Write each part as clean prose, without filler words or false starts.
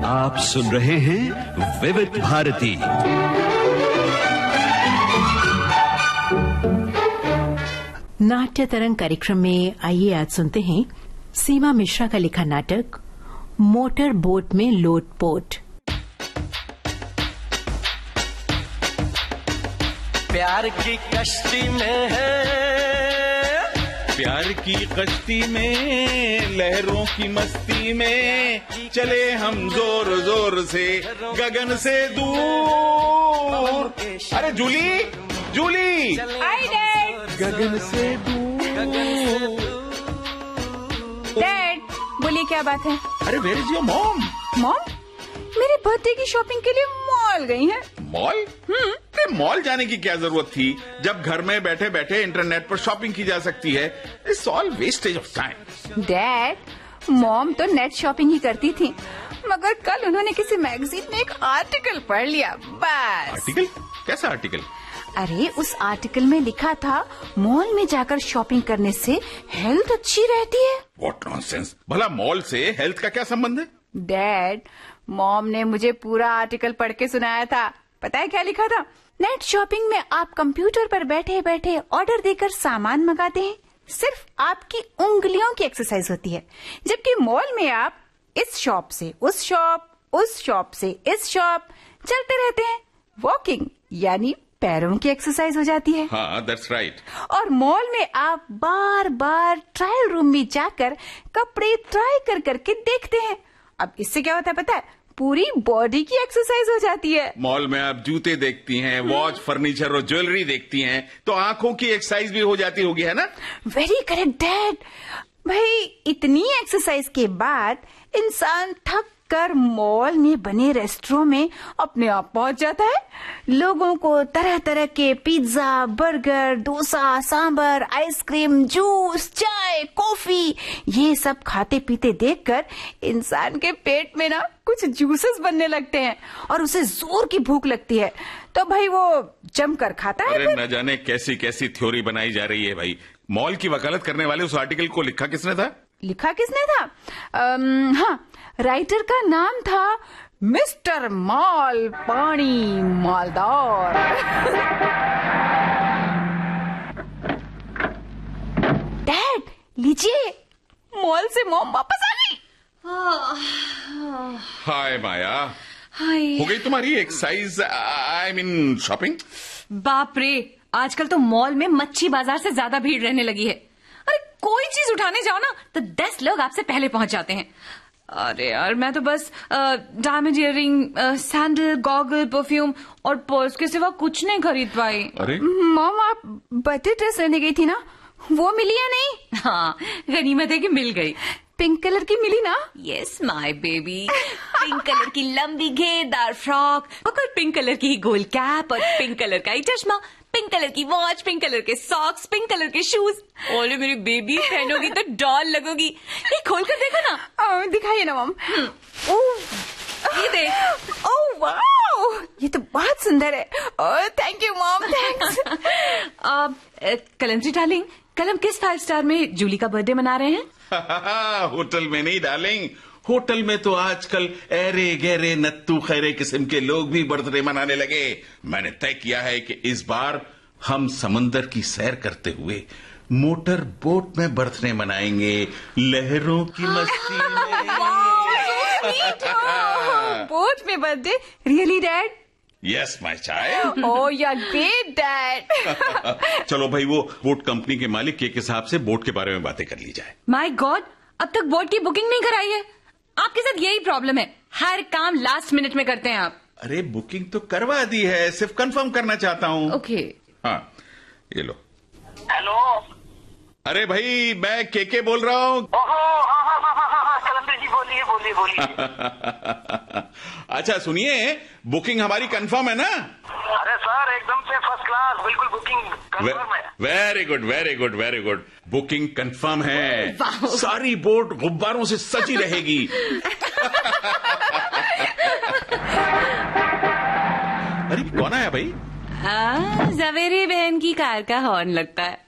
आप सुन रहे हैं विविध भारती। नाट्य तरंग कार्यक्रम में आइए आज सुनते हैं सीमा मिश्रा का लिखा नाटक मोटर बोट में लोटपोट। प्यार की कश्ती में है, प्यार की कश्ती में लहरों की मस्ती में चले हम जोर जोर से गगन से दूर। अरे जूली जूली, गगन से दूर। डैड बोलिए क्या बात है? अरे where is your mom? Mom मेरे बर्थडे की शॉपिंग के लिए मॉल गई है। मॉल? अरे मॉल जाने की क्या जरूरत थी जब घर में बैठे बैठे इंटरनेट पर शॉपिंग की जा सकती है। It's all wastage of time. Dad mom तो नेट शॉपिंग ही करती थी, मगर कल उन्होंने किसी मैगजीन में एक आर्टिकल पढ़ लिया बस। आर्टिकल? कैसा आर्टिकल? अरे उस आर्टिकल में लिखा था मॉल में जाकर शॉपिंग करने से हेल्थ अच्छी रहती है। What nonsense. भला मॉल से हेल्थ का क्या संबंध है? डैड मॉम ने मुझे पूरा आर्टिकल पढ़ के सुनाया था। पता है क्या लिखा था? नेट शॉपिंग में आप कंप्यूटर पर बैठे बैठे ऑर्डर देकर सामान मंगाते हैं, सिर्फ आपकी उंगलियों की एक्सरसाइज होती है, जबकि मॉल में आप इस शॉप से उस शॉप, उस शॉप से इस शॉप चलते रहते हैं। वॉकिंग यानी पैरों की एक्सरसाइज हो जाती है। हाँ, दैट्स राइट। और मॉल में आप बार बार ट्रायल रूम में जाकर कपड़े ट्राई कर करके देखते हैं। अब इससे क्या होता है पता है? पूरी बॉडी की एक्सरसाइज हो जाती है। मॉल में आप जूते देखती हैं, वॉच, फर्नीचर और ज्वेलरी देखती हैं, तो आंखों की एक्सरसाइज भी हो जाती होगी, है ना? Very correct dad. भाई इतनी एक्सरसाइज के बाद इंसान थक कर मॉल में बने रेस्टोरेंट में अपने आप पहुंच जाता है। लोगों को तरह तरह के pizza, burger, dosa, sambar, ice cream, juice, चाय, कॉफी ये सब खाते पीते देखकर इंसान के पेट में ना कुछ जूसेस बनने लगते हैं और उसे जोर की भूख लगती है, तो भाई वो जमकर खाता है। अरे न जाने कैसी कैसी थ्योरी बनाई जा रही है भाई। मॉल की वकालत करने वाले उस आर्टिकल को लिखा किसने था? लिखा किसने था? हाँ, राइटर का नाम था मिस्टर माल पानी मालदार। डैड लीजिए, मॉल से मॉम वापस आ गई। हाय माया, हाय। हो गई तुम्हारी एक्सरसाइज, आई मीन शॉपिंग? बाप रे, आजकल तो मॉल में मच्छी बाजार से ज्यादा भीड़ रहने लगी है। अरे कोई चीज उठाने जाओ ना तो 10 लोग आपसे पहले पहुंच जाते हैं। अरे यार मैं तो बस diamond earring, sandal, goggle, perfume और पर्स के सिवा कुछ नहीं खरीद पाई। अरे मॉम आप बर्थडे ड्रेस लेने गई थी ना, वो मिली या नहीं? हाँ, गनीमत है कि मिल गई। पिंक कलर की मिली ना? Yes my baby. Pink colour की लंबी घेरदार फ्रॉक और पिंक कलर की गोल कैप और पिंक कलर का ही चश्मा, पिंक कलर की वॉच, पिंक कलर के सॉक्स, पिंक कलर के शूज। ओले मेरी बेबी, पहनोगी तो डॉल लगोगी। ये खोल कर देखो ना। दिखाइए ना मॉम। ये देख। ओह वाओ, ये तो बहुत सुंदर है। Oh thank you mom, thanks. Kalamji darling, Kalam किस 5 स्टार में जूली का बर्थडे मना रहे हैं? होटल में नहीं डार्लिंग, होटल में तो आजकल ऐरे गहरे नत्तू खैरे किस्म के लोग भी बर्थडे मनाने लगे। मैंने तय किया है कि इस बार हम समंदर की सैर करते हुए मोटर बोट में बर्थडे मनाएंगे, लहरों की मस्ती में। बोट में birthday? Really dad? Yes my child. Oh you are great dad. चलो भाई, वो बोट कंपनी के मालिक के हिसाब से बोट के बारे में बातें कर ली जाए। माय गॉड, अब तक बोट की बुकिंग नहीं कराई है। आपके साथ यही प्रॉब्लम है, हर काम लास्ट मिनट में करते हैं आप। अरे बुकिंग तो करवा दी है, सिर्फ कंफर्म करना चाहता हूँ। ओके। हाँ ये लो। हेलो। अरे भाई मैं केके बोल रहा हूँ। कलंदर जी बोलिए बोलिए बोलिए। अच्छा सुनिए, बुकिंग हमारी कंफर्म है ना? अरे सर एकदम से फर्स्ट क्लास, बिल्कुल बुकिंग कंफर्म है। Very good very good very good. Booking confirm है। वाह। सारी बोट गुब्बारों से सजी रहेगी। अरे कौन आया भाई? जवेरी बहन की कार का हॉर्न लगता है।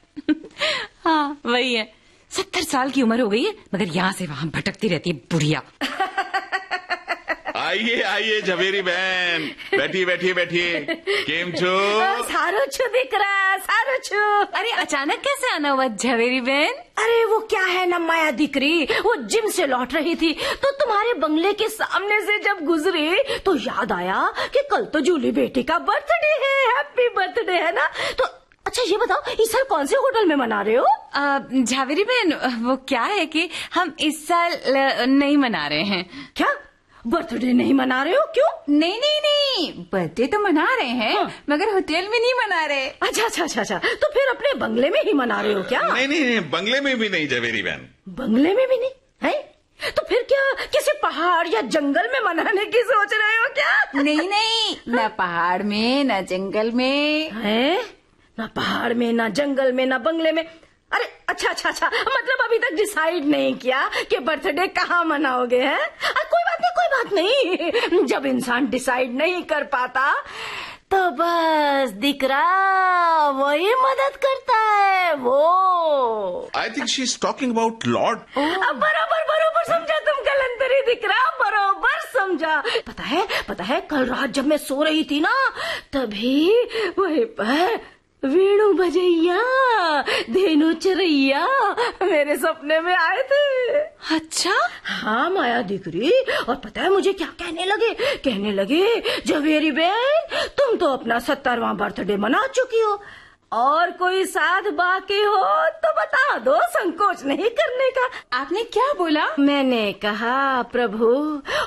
हाँ वही है। 70 साल की उम्र हो गई है, मगर यहाँ से वहाँ भटकती रहती है बुढ़िया। आइए आइए झवेरी बहन, बैठिए बैठिए बैठिए। केम छो? सारो छु दिख रहा, सारो छु। अरे अचानक कैसे आना हुआ झवेरी बहन? अरे वो क्या है ना माया दिकरी, वो जिम से लौट रही थी तो तुम्हारे बंगले के सामने से जब गुजरी तो याद आया कि कल तो जूली बेटी का बर्थडे है, हैप्पी बर्थडे है ना। तो अच्छा ये बताओ इस साल कौन से होटल में मना रहे हो? झावेरी बहन, वो क्या है कि हम इस साल नहीं मना रहे हैं। क्या बर्थडे नहीं मना रहे हो? क्यों? नहीं, बर्थडे तो मना रहे हैं, हाँ। मगर होटल में नहीं मना रहे। अच्छा, तो फिर अपने बंगले में ही मना रहे हो क्या? नहीं, बंगले में भी नहीं झवेरी बहन। बंगले में भी नहीं है? तो फिर क्या किसी पहाड़ या जंगल में मनाने की सोच रहे हो क्या? नहीं, न पहाड़ में न जंगल में। है ना पहाड़ में, ना जंगल में, ना बंगले में। अरे अच्छा, मतलब अभी तक डिसाइड नहीं किया कि बर्थडे कहाँ मनाओगे हैं? कोई बात नहीं। जब इंसान डिसाइड नहीं कर पाता तो बस दिख रहा वही मदद करता है वो। I think she is talking about Lord. बरोबर समझा तुम कलंतरी दिख रहा, बरोबर समझा। पता है कल रात जब मैं सो रही थी ना तभी वहीं पर वीणु बजैया, धेनु चरैया मेरे सपने में आए थे। अच्छा? हाँ माया दिकरी, और पता है मुझे क्या कहने लगे झवेरी बहन तुम तो अपना 70वां बर्थडे मना चुकी हो और कोई साथ बाकी हो तो बता दो, संकोच नहीं करने का। आपने क्या बोला? मैंने कहा प्रभु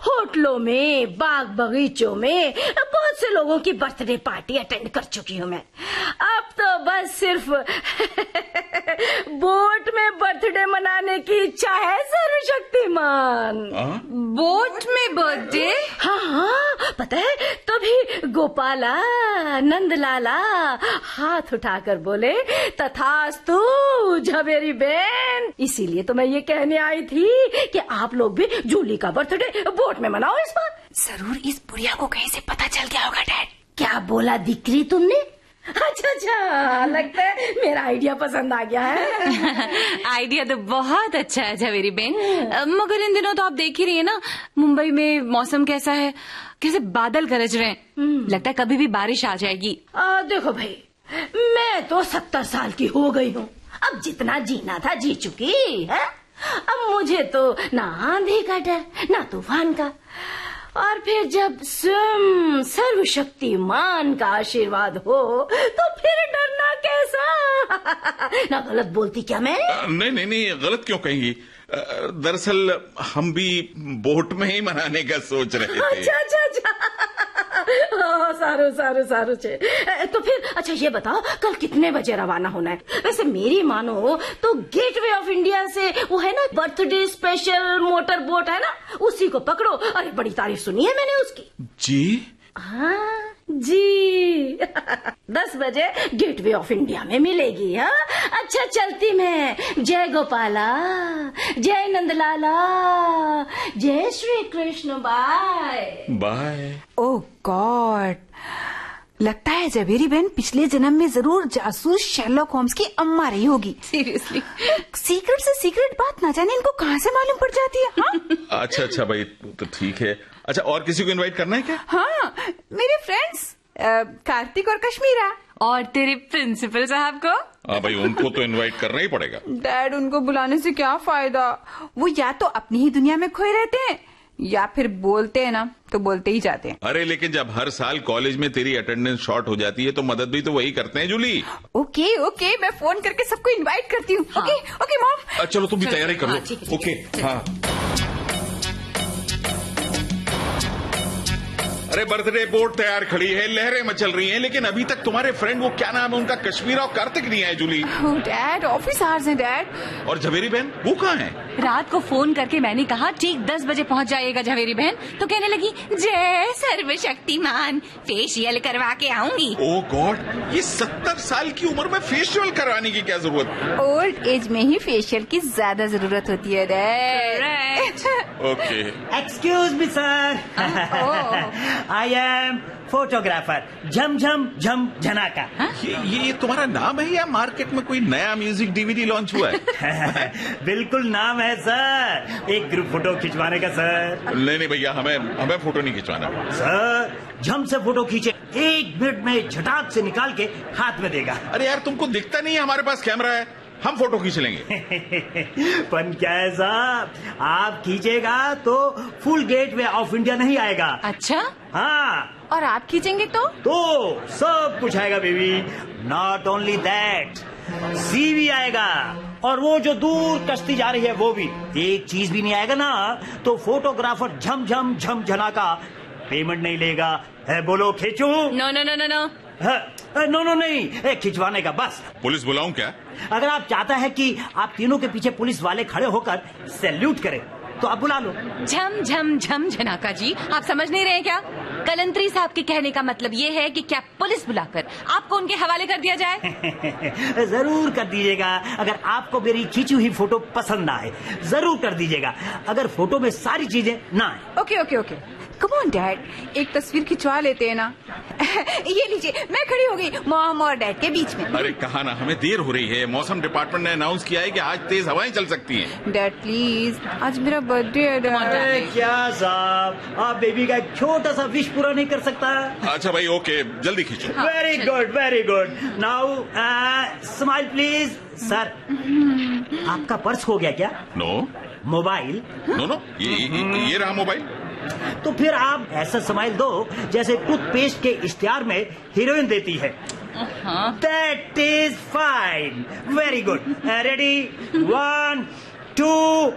होटलों में, बाग बगीचों में बहुत से लोगों की बर्थडे पार्टी अटेंड कर चुकी हूँ मैं। अब तो बस सिर्फ बोट में बर्थडे मनाने की इच्छा है सर्वशक्तिमान। बोट में बर्थडे? हाँ, पता है तभी गोपाला नंदलाला हाथ उठाकर बोले तथास्तु झवेरी बहन। इसीलिए तो मैं ये कहने आई थी कि आप लोग भी जूली का बर्थडे बोट में मनाओ इस बार। जरूर इस बुढ़िया को कहीं से पता चल गया होगा डैड। क्या बोला दिकरी तुमने? अच्छा, लगता है मेरा आइडिया पसंद आ गया है। आइडिया तो बहुत अच्छा है झवेरी बहन, मगर इन दिनों तो आप देख ही रही है ना मुंबई में मौसम कैसा है, कैसे बादल गरज रहे हैं। लगता है कभी भी बारिश आ जाएगी। देखो भाई, मैं तो 70 साल की हो गई हूँ, अब जितना जीना था जी चुकी है। अब मुझे तो ना आंधी का डर ना तूफान का, और फिर जब स्वयं सर्वशक्तिमान का आशीर्वाद हो तो फिर डरना कैसा? ना गलत बोलती क्या मैं? नहीं, गलत क्यों कहेंगी? दरअसल हम भी बोट में ही मनाने का सोच रहे थे। अच्छा। सारू छे। तो फिर अच्छा ये बताओ कल कितने बजे रवाना होना है? वैसे मेरी मानो तो गेटवे ऑफ इंडिया से वो है ना बर्थडे स्पेशल मोटर बोट है ना, उसी को पकड़ो। अरे बड़ी तारीफ सुनी है मैंने उसकी। जी? हाँ जी। 10 बजे गेटवे ऑफ इंडिया में मिलेगी। हाँ अच्छा चलती मैं। जय गोपाला, जय नंदलाला, जय श्री कृष्ण। बाय। ओह गॉड, लगता है झवेरी बहन पिछले जन्म में जरूर जासूस शेरलॉक होम्स की अम्मा रही होगी। सीरियसली, सीक्रेट से सीक्रेट बात ना जाने इनको कहाँ से मालूम पड़ जाती है। हाँ? अच्छा भाई तो ठीक है। अच्छा और किसी को इनवाइट करना है क्या? हाँ, मेरे फ्रेंड्स कार्तिक और कश्मीरा। और तेरे प्रिंसिपल साहब को? हाँ भाई, उनको तो इनवाइट करना ही पड़ेगा। डैड उनको बुलाने से क्या फायदा, वो या तो अपनी ही दुनिया में खोए रहते हैं या फिर बोलते हैं ना तो बोलते ही जाते हैं। अरे लेकिन जब हर साल कॉलेज में तेरी अटेंडेंस शॉर्ट हो जाती है तो मदद भी तो वही करते हैं जूली। ओके, मैं फोन करके सबको इनवाइट करती हूँ। हाँ। Okay mom. चलो तुम भी तैयारी कर लो। ओके हाँ। अरे बर्थडे बोट तैयार खड़ी है, लहरें मचल रही हैं, लेकिन अभी तक तुम्हारे फ्रेंड वो क्या नाम है उनका, कश्मीरा और कार्तिक नहीं आए जूली। डैड ऑफिस आवर्स हैं डैड। और झवेरी बहन वो कहाँ है? रात को फोन करके मैंने कहा ठीक 10 बजे पहुंच जाइएगा झवेरी बहन, तो कहने लगी जय सर्वशक्तिमान, फेशियल करवा के आऊंगी। ओह गॉड, ये 70 साल की उम्र में फेशियल करवाने की क्या जरूरत? ओल्ड एज में ही फेशियल की ज्यादा जरूरत होती है dad. Okay. Excuse me sir, I am photographer झमझम झम झनाका। ये तुम्हारा नाम है या मार्केट में कोई नया म्यूजिक डीवीडी लॉन्च हुआ है? बिल्कुल नाम है सर, एक ग्रुप फोटो खिंचवाने का सर। नहीं भैया, हमें फोटो नहीं खिंचवाना सर। झम से फोटो खींचे 1 मिनट में झटाक से निकाल के हाथ में देगा। अरे यार, तुमको दिखता नहीं है हमारे पास कैमरा है, हम फोटो खींच लेंगे। पण क्या है साहब, आप खींचेगा तो फुल गेटवे ऑफ इंडिया नहीं आएगा। अच्छा? हाँ। और आप खींचेंगे तो सब कुछ आएगा बेबी। नॉट ओनली दैट, सी भी आएगा, और वो जो दूर कश्ती जा रही है वो भी। एक चीज भी नहीं आएगा ना तो फोटोग्राफर झम झम झम झनाका पेमेंट नहीं लेगा। है बोलो खींचू? No no no no no. No नहीं, खिंचवाने का बस। पुलिस बुलाऊं क्या? अगर आप चाहता है कि आप तीनों के पीछे पुलिस वाले खड़े होकर सैल्यूट करें तो आप बुला लो। झम झम झम झनाका जी, आप समझ नहीं रहे क्या? कलंतरी साहब के कहने का मतलब ये है कि क्या पुलिस बुलाकर आपको उनके हवाले कर दिया जाए? जरूर कर दीजिएगा। अगर आपको मेरी खींची हुई फोटो पसंद ना आए जरूर कर दीजिएगा, अगर फोटो में सारी चीजें ना आए। Okay okay okay, come on dad, एक तस्वीर खिंचवा लेते हैं ना। ये लीजिए, मैं खड़ी हो गई मॉम और डैड के बीच में। अरे कहा ना, हमें देर हो रही है। मौसम डिपार्टमेंट ने अनाउंस किया है कि आज तेज हवाएं चल सकती हैं। डैड प्लीज, आज मेरा बर्थडे है डैड। क्या साहब, आप बेबी का एक छोटा सा विश पूरा नहीं कर सकता? अच्छा भाई, ओके, जल्दी खींचो। Very good very good. Now smile please. Sir, आपका पर्स खो गया क्या? नो। मोबाइल? नो, ये रहा मोबाइल। तो फिर आप ऐसा स्माइल दो जैसे टूथपेस्ट के इश्तिहार में हीरोइन देती है। That is fine, very good. Ready, 1 2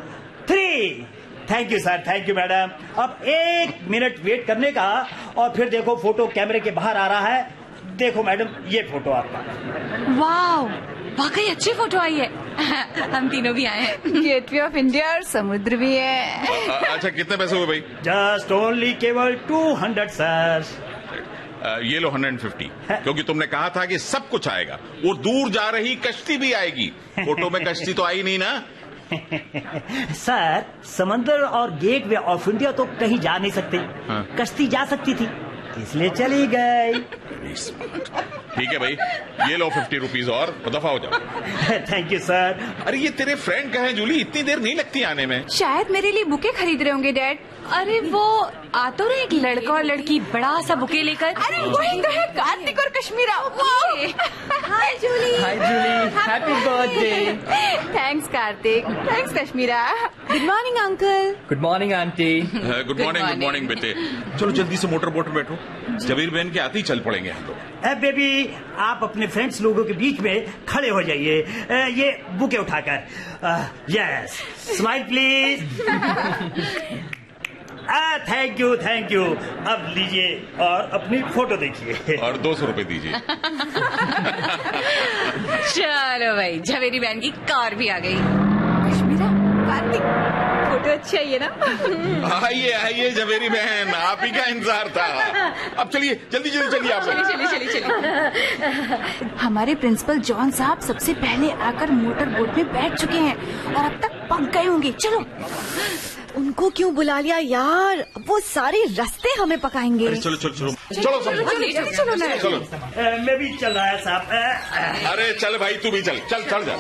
3। Thank you sir, thank you madam. अब 1 मिनट वेट करने का, और फिर देखो फोटो कैमरे के बाहर आ रहा है। देखो मैडम, ये फोटो आपका। वाओ, वाकई अच्छी फोटो आई है। हम तीनों भी आए हैं। गेटवे ऑफ इंडिया और समुद्र भी है। अच्छा, कितने पैसे हुए भाई? जस्ट ओनली केवल 200 सर। ये लो 150, क्योंकि तुमने कहा था कि सब कुछ आएगा। वो दूर जा रही कश्ती भी आएगी। फोटो में कश्ती तो आई नहीं ना? सर, समंदर और गेटवे ऑफ इंडिया तो कहीं जा नहीं सकते। हाँ। कश्ती जा सकती थी, इसलिए चली गई। ठीक है भाई, ये लो 50 रुपीज और दफा हो जाओ। Thank you sir. अरे ये तेरे फ्रेंड का है जूली, इतनी देर नहीं लगती आने में। शायद मेरे लिए बुके खरीद रहे होंगे डैड। अरे वो आ तो रहे एक लड़का और लड़की बड़ा सा बुके लेकर। अरे वही तो है कार्तिक और Kashmira. Hi Julie. Hi Julie, happy birthday. Thanks Kartik, thanks Kashmira. Good morning uncle. Good morning aunty. Good morning बेटे। चलो जल्दी से मोटर बोट बैठो, जबीर बहन के आते ही चल पड़ेंगे हम लोग। बेबी, आप अपने फ्रेंड्स लोगों के बीच में खड़े हो जाइए, ये बुके उठाकर। Yes, smile please. Thank you thank you. अब लीजिए और अपनी फोटो देखिए। और 200 रुपए दीजिए। चलो भाई, झवेरी बहन की कार भी आ गई। कश्मीरा, कार्तिक, फोटो अच्छी आई है ना? आइए आइए झवेरी बहन, आप ही का इंतजार था। अब चलिए, जल्दी चलिए आप लोग। चलिए। हमारे प्रिंसिपल जॉन साहब सबसे पहले आकर मोटर बोट में बैठ चुके हैं और अब तक पक गए होंगे। चलो। उनको क्यों बुला लिया यार, वो सारे रास्ते हमें पकाएंगे। अरे चलो मैं भी चल रहा है साहब। अरे चल भाई, तू भी चल जा।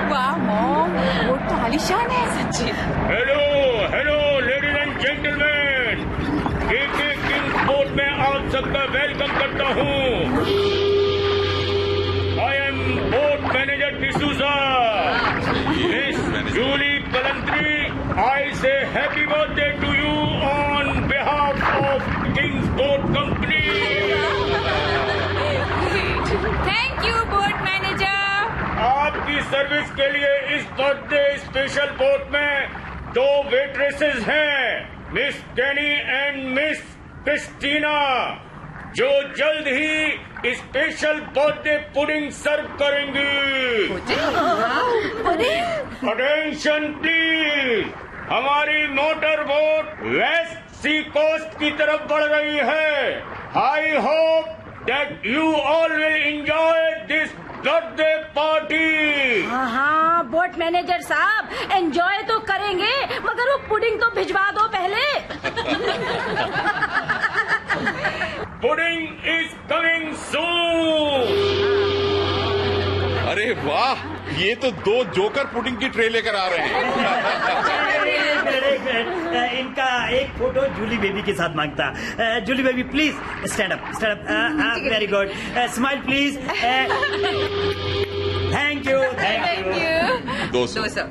वाह मॉम, वो तो आलीशान है सच्ची। Hello ladies and gentleman, KK kings boat में आप सबका वेलकम करता हूँ। I am boat manager D'Souza. Miss Julie Kalantri, I say happy birthday to you on behalf of kings boat company. Thank you boat manager. आपकी सर्विस के लिए इस birthday special boat में 2 वेट्रेसेस हैं, miss Kenny and miss Christina, जो जल्द ही special birthday pudding serve करेंगी। अटेंशन प्लीज, हमारी motor boat west sea coast की तरफ बढ़ रही है। I hope that you all will enjoy this birthday party. हाँ, बोट मैनेजर साहब, एंजॉय तो करेंगे, मगर वो पुडिंग तो भिजवा दो पहले। Pudding is coming soon. अरे वाह, ये तो 2 जोकर पुडिंग की ट्रे लेकर आ रहे हैं। इनका एक फोटो जूली बेबी के साथ मांगता। Julie baby please stand up. Very good, smile please. Thank you. 200।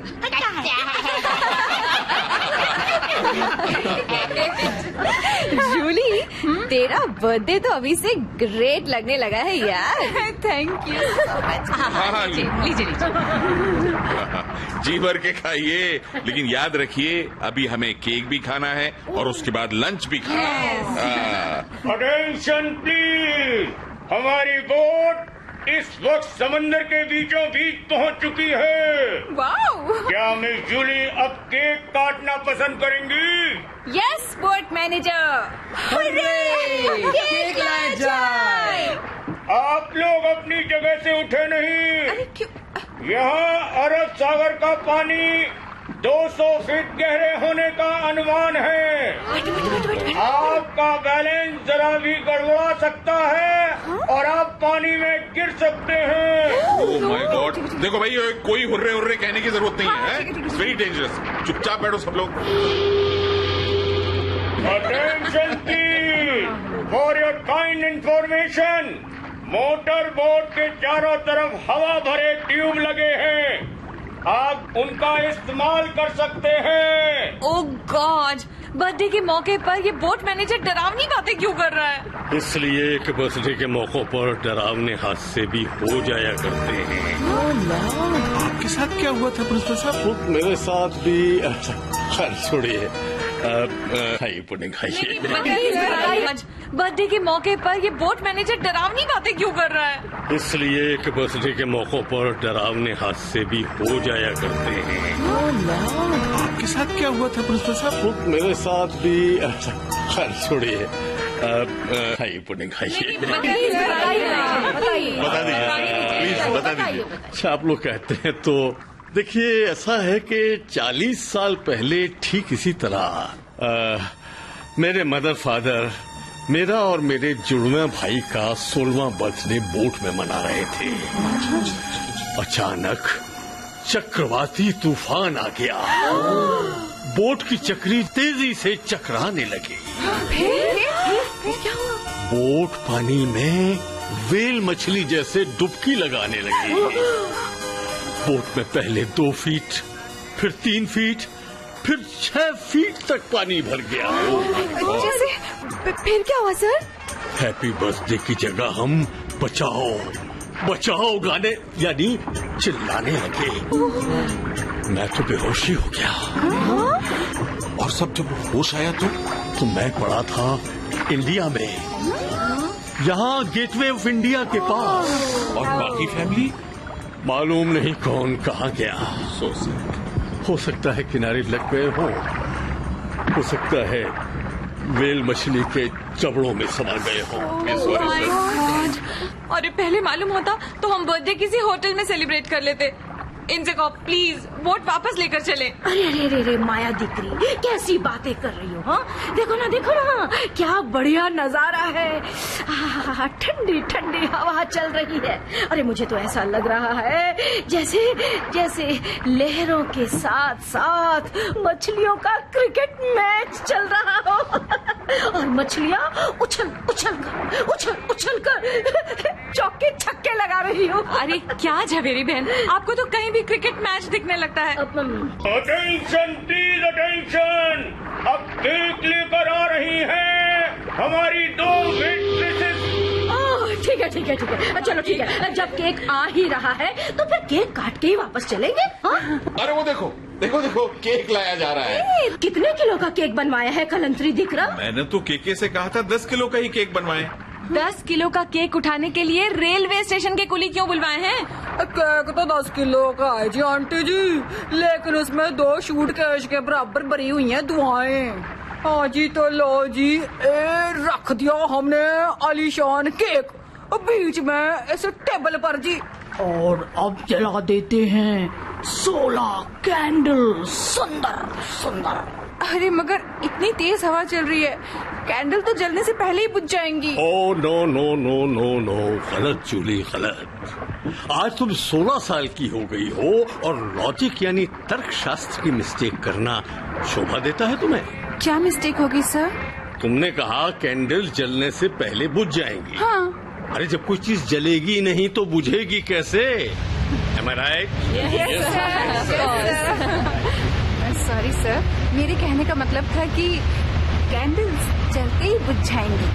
Julie, तेरा बर्थडे तो अभी से ग्रेट लगने लगा है यार। Thank you so much. हाँ, लीजिए। जी भर के खाइए, लेकिन याद रखिए अभी हमें केक भी खाना है और उसके बाद लंच भी खाना है। अटेंशन प्लीज, हमारी बोट इस वक्त समंदर के बीचों बीच पहुंच चुकी है। वाओ! क्या मिस जूली अब केक काटना पसंद करेंगी? Yes boat manager. केक लाया जाए। आप लोग अपनी जगह से उठे नहीं। अरे क्यों? यहाँ अरब सागर का पानी 200 फीट गहरे होने का अनुमान है। आपका बैलेंस जरा भी गड़बड़ा सकता है और आप पानी में गिर सकते हैं। ओह माय गॉड, देखो भाई, कोई हुर्रे कहने की जरूरत नहीं है। It's very dangerous. चुपचाप बैठो सब लोग। Attention please, for your kind information, motor boat के चारों तरफ हवा भरे ट्यूब लगे हैं। आप उनका इस्तेमाल कर सकते हैं। ओह गॉड, बर्थडे के मौके पर ये बोट मैनेजर डरावनी बातें क्यों कर रहा है? इसलिए कि बर्थडे के मौकों पर डरावने हादसे भी हो जाया करते हैं। आपके साथ क्या हुआ था प्रिंसिपल साहब? मेरे साथ भी। खैर छोड़िए, खाइए पुडिंग खाइए। बर्थडे के मौके पर ये बोट मैनेजर डरावनी बातें क्यों कर रहा है? इसलिए कि बर्थडे के मौकों पर डरावने हादसे भी हो जाया करते हैं। आपके साथ क्या हुआ था प्रिंसिपल साहब? मेरे साथ भी। खैर छोड़िए, खाइए पुडिंग खाइए। बता दीजिए प्लीज, बता दीजिए। अच्छा, आप लोग कहते हैं तो देखिए, ऐसा है कि 40 साल पहले ठीक इसी तरह मेरे मदर फादर मेरा और मेरे जुड़वा भाई का 16वां बर्थडे बोट में मना रहे थे। अचानक चक्रवाती तूफान आ गया। बोट की चक्री तेजी से चकराने लगी। बोट पानी में व्हेल मछली जैसे डुबकी लगाने लगी। बोट में पहले 2 फीट, फिर 3 फीट, फिर 6 फीट तक पानी भर गया। जैसे फिर क्या हुआ सर? हैप्पी बर्थडे की जगह हम बचाओ बचाओ गाने यानी चिल्लाने लगे। मैं तो बेहोशी हो गया। और सब जब होश आया तो मैं पड़ा था इंडिया में, यहाँ गेटवे ऑफ इंडिया के पास। और बाकी फैमिली मालूम नहीं कौन कहाँ गया। So sad. हो सकता है किनारे लग गए हो सकता है व्हेल मछली के जबड़ों में समा गए हो। अरे पहले मालूम होता तो हम बर्थडे किसी होटल में सेलिब्रेट कर लेते। इनसे कहो प्लीज बोट वापस लेकर चले। अरे अरे अरे अरे माया दिकरी, कैसी बातें कर रही हो? हाँ देखो ना क्या बढ़िया नजारा है। ठंडी ठंडी हवा चल रही है। अरे मुझे तो ऐसा लग रहा है जैसे जैसे लहरों के साथ साथ मछलियों का क्रिकेट मैच चल रहा हो और मछलियाँ उछल कर चौके छक्के लगा रही हो। अरे क्या झवेरी बहन, आपको तो कहीं भी क्रिकेट मैच दिखने लगता है। अटेंशन प्लीज अटेंशन, अब केक लेकर आ रही हैं हमारी 2 वेट्रेसेस। ठीक है चलो ठीक है, जब केक आ ही रहा है तो फिर केक काट के ही वापस चलेंगे। अरे वो देखो केक लाया जा रहा है। कितने किलो का केक बनवाया है कलंतरी दिख रहा? मैंने तो केके से कहा था 10 किलो का ही केक बनवाए। 10 किलो का केक उठाने के लिए रेलवे स्टेशन के कुली क्यों बुलवाए हैं? केक तो 10 किलो का है जी आंटी जी, लेकिन उसमें 2 सूटकेस के बराबर भरी हुई हैं दुआएं। हाँ जी, तो लो जी, रख दिया हमने आलीशान केक बीच में ऐसे टेबल पर जी। और अब जला देते हैं 16 कैंडल, सुंदर सुंदर। अरे मगर इतनी तेज हवा चल रही है, कैंडल तो जलने से पहले ही बुझ जाएंगी। Oh no no no no no, गलत जूली, गलत। आज तुम 16 साल की हो गई हो और लॉजिक यानी तर्क शास्त्र की मिस्टेक करना शोभा देता है तुम्हें? क्या मिस्टेक होगी सर? तुमने कहा कैंडल जलने से पहले बुझ जाएंगी। हाँ। अरे जब कोई चीज जलेगी नहीं तो बुझेगी कैसे? Am I right? Sorry sir, मेरे कहने का मतलब था कि कैंडल्स जलते ही बुझ जाएंगी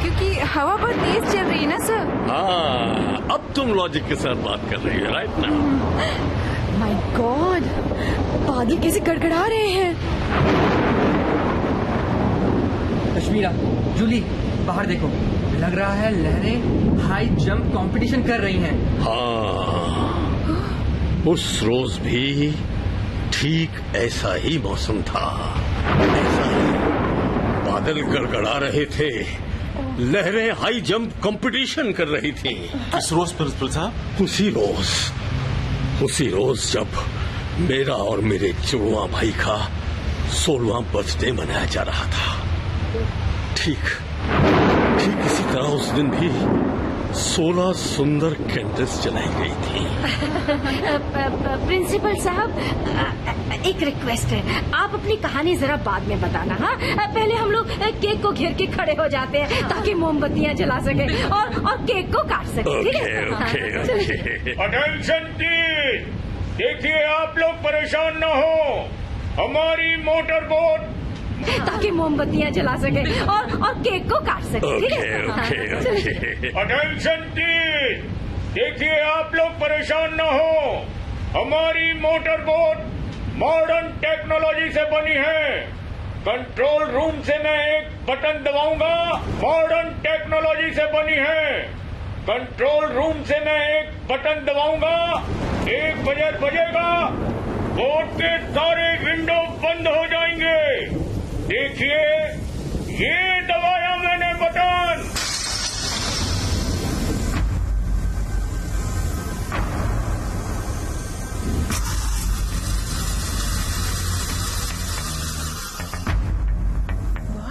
क्योंकि हवा बहुत तेज चल रही है ना सर। हाँ, अब तुम लॉजिक के साथ बात कर रही हो, राइट ना? माय गॉड, बादल कैसे गड़गड़ा रहे हैं। कश्मीरा, जूली, बाहर देखो, लग रहा है लहरें हाई जंप कंपटीशन कर रही हैं। हाँ, उस रोज भी ठीक ऐसा ही मौसम था, ऐसा ही बादल गड़गड़ा रहे थे, लहरें हाई जंप कंपटीशन कर रही थी। किस रोज प्रिंसिपल साहब? उसी रोज जब मेरा और मेरे जुड़वा भाई का 16वां बर्थडे मनाया जा रहा था। ठीक इसी तरह उस दिन भी 16 सुंदर कैंडल्स जलाई गई थी। प्रिंसिपल साहब, एक रिक्वेस्ट है, आप अपनी कहानी जरा बाद में बताना। हाँ, पहले हम लोग केक को घेर के खड़े हो जाते हैं ताकि मोमबत्तियां जला सके और केक को काट सके। ठीक है? Attention please. देखिए, आप लोग परेशान न हो, हमारी मोटर बोट ताकि मोमबत्तियां जला सके और केक को काट सके। ठीक है? Attention please. देखिए, आप लोग परेशान न हो, हमारी मोटर बोट मॉडर्न टेक्नोलॉजी से बनी है। कंट्रोल रूम से मैं एक बटन दबाऊंगा, मॉडर्न टेक्नोलॉजी से बनी है। कंट्रोल रूम से मैं एक बटन दबाऊंगा, 1 बजे बजेगा, बोट के सारे विंडो बंद हो जाएंगे। देखिए, ये दबाया मैंने बटन।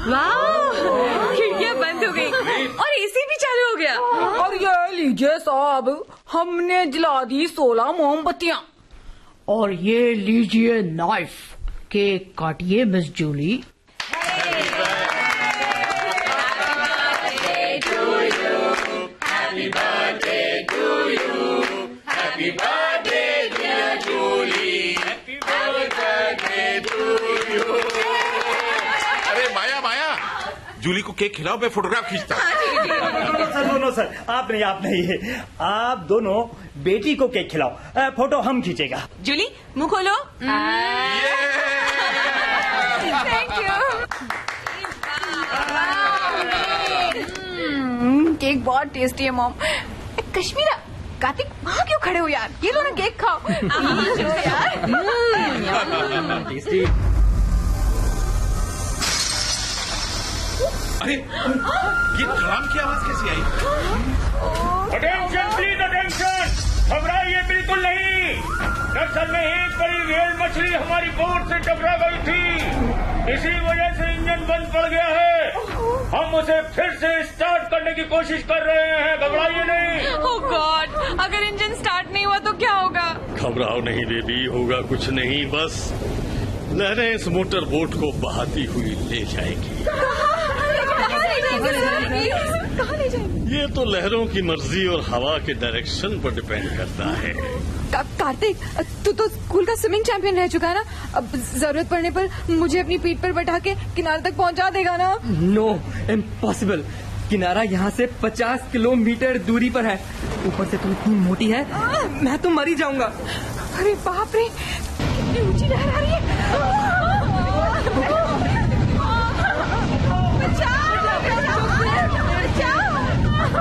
वाह, खिड़कियाँ बंद हो गई और एसी भी चालू हो गया। और ये लीजिए साहब, हमने जला दी 16 मोमबत्तियां। और ये लीजिए नाइफ, केक काटिए मिस जूली। जूली को केक खिलाओ, मैं फोटोग्राफ खींचता हूँ। सर, आप नहीं, आप दोनों बेटी को केक खिलाओ, फोटो हम खींचेगा। जूली, मुंह खोलो। Thank you. केक बहुत टेस्टी है मॉम। कश्मीरा, कार्तिक, वहाँ क्यों खड़े हो यार? ये लो ना, केक खाओ। टेस्टी। अरे, ये ड्रम की आवाज कैसी आई? Attention please, attention. घबराइए बिल्कुल नहीं। दरअसल में एक बड़ी व्हेल मछली हमारी बोट से टकरा गई थी, इसी वजह से इंजन बंद पड़ गया है। हम उसे फिर से स्टार्ट करने की कोशिश कर रहे हैं, घबराइए नहीं। ओह गॉड, अगर इंजन स्टार्ट नहीं हुआ तो क्या होगा? घबराओ नहीं बेबी, होगा कुछ नहीं, बस लहरें इस मोटर बोट को बहाती हुई ले जाएगी। कहाँ ले जाएंगे? ये तो लहरों की मर्जी और हवा के डायरेक्शन पर डिपेंड करता है। कार्तिक, तू तो स्कूल का स्विमिंग चैंपियन रह चुका है ना, अब जरूरत पड़ने पर मुझे अपनी पीठ पर बैठा के किनारे तक पहुंचा देगा ना? No, impossible. किनारा यहाँ से 50 किलोमीटर दूरी पर है। ऊपर से तू इतनी मोटी है, मैं तो मर ही जाऊंगा। अरे बाप रे, कितनी ऊंची लहर आ रही है।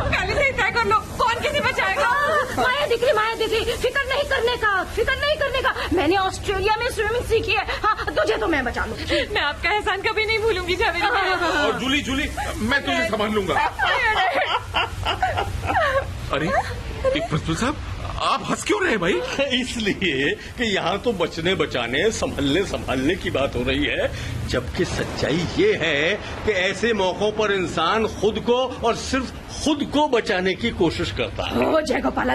पहले से ही तय कर लो, कौन किसे बचाएगा? माया दिख रही, फिक्र नहीं करने का। मैंने ऑस्ट्रेलिया में स्विमिंग सीखी है। हाँ, तुझे मुझे तो मैं बचा लूँ। मैं आपका एहसान कभी नहीं भूलूंगी जावेरी मैम। और जूली जूली, मैं तुझे संभाल लूंगा। अरे प्रिंसिपल साहब, आप हंस क्यों रहे भाई? इसलिए कि यहाँ तो बचने बचाने संभलने संभालने की बात हो रही है, जबकि सच्चाई ये है कि ऐसे मौकों पर इंसान खुद को और सिर्फ खुद को बचाने की कोशिश करता है। ओ जय गोपाला,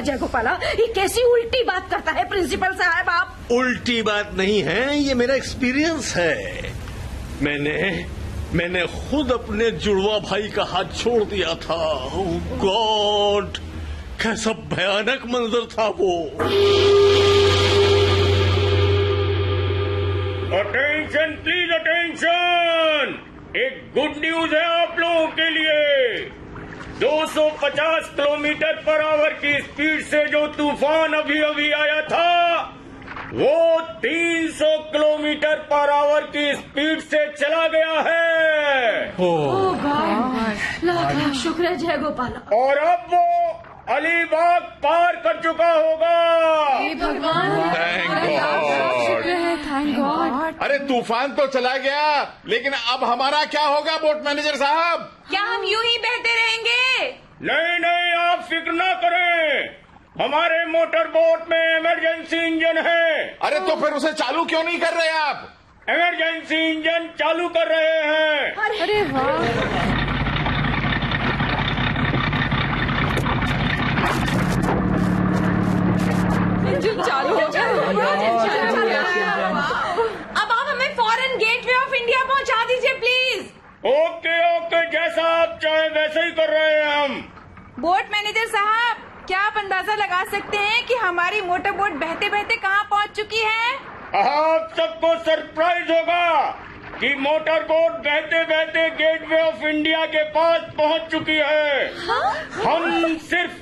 ये कैसी उल्टी बात करता है प्रिंसिपल साहब आप? उल्टी बात नहीं है, ये मेरा एक्सपीरियंस है। मैंने खुद अपने जुड़वा भाई का हाथ छोड़ दिया था। ओह गॉड, कैसा भयानक मंजर था वो। अटेंशन प्लीज अटेंशन, एक गुड न्यूज है आप लोगों के लिए। 250 किलोमीटर पर आवर की स्पीड से जो तूफान अभी अभी आया था, वो 300 किलोमीटर पर आवर की स्पीड से चला गया है। ओह गॉड, लाख शुक्र है जय गोपाला। और अब वो अलीबाग पार कर चुका होगा। Thank God. अरे तूफान तो चला गया, लेकिन अब हमारा क्या होगा बोट मैनेजर साहब? क्या हम यूं ही बहते रहेंगे? नहीं, आप फिक्र ना करें, हमारे मोटर बोट में इमरजेंसी इंजन है। अरे तो फिर उसे चालू क्यों नहीं कर रहे आप? इमरजेंसी इंजन चालू कर रहे हैं। अरे वाह, इंजन चालू हो गया। अब आप हमें फॉरेन गेटवे ऑफ इंडिया पहुंचा दीजिए प्लीज। ओके, जैसा आप चाहे वैसे ही कर रहे हैं हम। बोट मैनेजर साहब, क्या आप अंदाजा लगा सकते हैं कि हमारी मोटर बोट बहते बहते कहाँ पहुँच चुकी है? आप सबको सरप्राइज होगा कि मोटर बोट बहते बहते गेटवे ऑफ इंडिया के पास पहुंच चुकी है। हम सिर्फ